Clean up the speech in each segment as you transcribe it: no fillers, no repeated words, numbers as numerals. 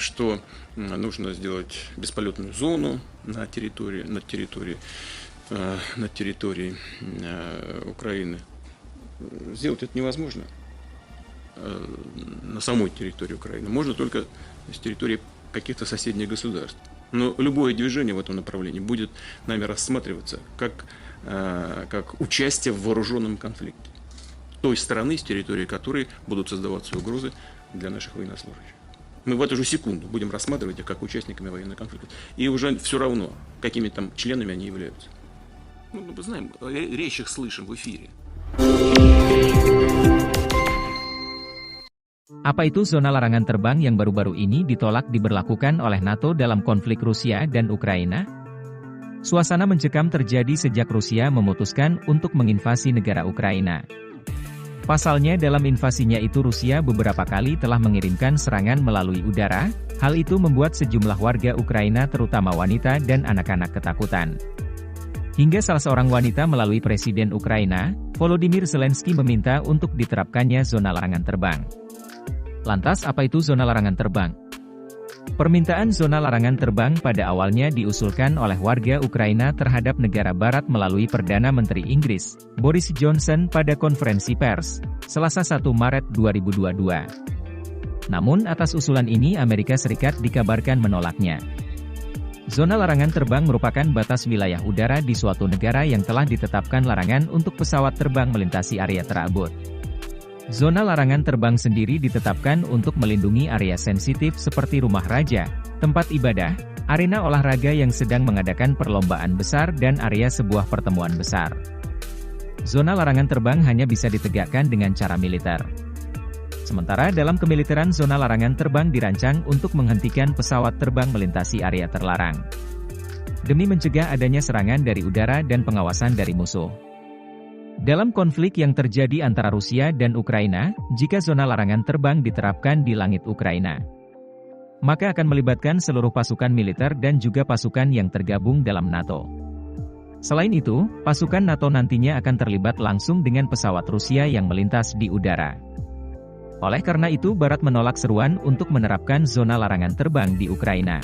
что нужно сделать бесполетную зону на территории Украины. Сделать это невозможно на самой территории Украины. Можно только с территории каких-то соседних государств. Но любое движение в этом направлении будет нами рассматриваться как участие в вооруженном конфликте той стороны, с территории которой будут создаваться угрозы для наших военнослужащих. Мы в эту же секунду будем рассматривать их как участниками военного конфликта. И уже все равно, какими там членами они являются. Мы знаем, речь их слышим в эфире. Apa itu zona larangan terbang yang baru-baru ini ditolak diberlakukan oleh NATO dalam konflik Rusia dan Ukraina? Suasana mencekam terjadi sejak Rusia memutuskan untuk menginvasi negara Ukraina. Pasalnya dalam invasinya itu Rusia beberapa kali telah mengirimkan serangan melalui udara, hal itu membuat sejumlah warga Ukraina terutama wanita dan anak-anak ketakutan. Hingga salah seorang wanita melalui Presiden Ukraina, Volodymyr Zelensky meminta untuk diterapkannya zona larangan terbang. Lantas apa itu zona larangan terbang? Permintaan zona larangan terbang pada awalnya diusulkan oleh warga Ukraina terhadap negara barat melalui Perdana Menteri Inggris, Boris Johnson pada konferensi pers, Selasa 1 Maret 2022. Namun atas usulan ini Amerika Serikat dikabarkan menolaknya. Zona larangan terbang merupakan batas wilayah udara di suatu negara yang telah ditetapkan larangan untuk pesawat terbang melintasi area tersebut. Zona larangan terbang sendiri ditetapkan untuk melindungi area sensitif seperti rumah raja, tempat ibadah, arena olahraga yang sedang mengadakan perlombaan besar dan area sebuah pertemuan besar. Zona larangan terbang hanya bisa ditegakkan dengan cara militer. Sementara dalam kemiliteran zona larangan terbang dirancang untuk menghentikan pesawat terbang melintasi area terlarang. Demi mencegah adanya serangan dari udara dan pengawasan dari musuh. Dalam konflik yang terjadi antara Rusia dan Ukraina, jika zona larangan terbang diterapkan di langit Ukraina, maka akan melibatkan seluruh pasukan militer dan juga pasukan yang tergabung dalam NATO. Selain itu, pasukan NATO nantinya akan terlibat langsung dengan pesawat Rusia yang melintas di udara. Oleh karena itu, Barat menolak seruan untuk menerapkan zona larangan terbang di Ukraina.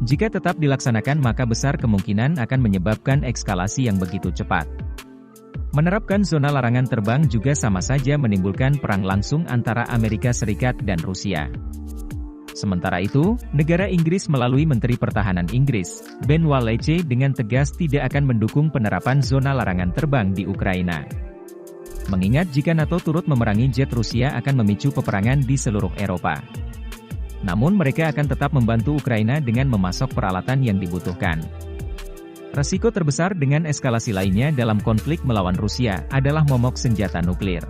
Jika tetap dilaksanakan maka besar kemungkinan akan menyebabkan eskalasi yang begitu cepat. Menerapkan zona larangan terbang juga sama saja menimbulkan perang langsung antara Amerika Serikat dan Rusia. Sementara itu, negara Inggris melalui Menteri Pertahanan Inggris, Ben Wallace dengan tegas tidak akan mendukung penerapan zona larangan terbang di Ukraina. Mengingat jika NATO turut memerangi jet Rusia akan memicu peperangan di seluruh Eropa. Namun mereka akan tetap membantu Ukraina dengan memasok peralatan yang dibutuhkan. Resiko terbesar dengan eskalasi lainnya dalam konflik melawan Rusia adalah momok senjata nuklir.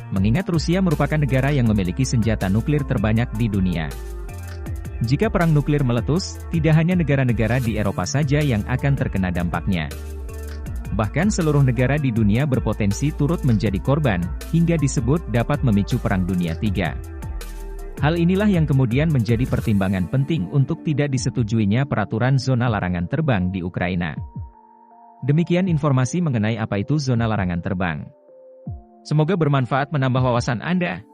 Mengingat Rusia merupakan negara yang memiliki senjata nuklir terbanyak di dunia. Jika perang nuklir meletus, tidak hanya negara-negara di Eropa saja yang akan terkena dampaknya. Bahkan seluruh negara di dunia berpotensi turut menjadi korban, hingga disebut dapat memicu Perang Dunia III. Hal inilah yang kemudian menjadi pertimbangan penting untuk tidak disetujuinya peraturan zona larangan terbang di Ukraina. Demikian informasi mengenai apa itu zona larangan terbang. Semoga bermanfaat menambah wawasan Anda.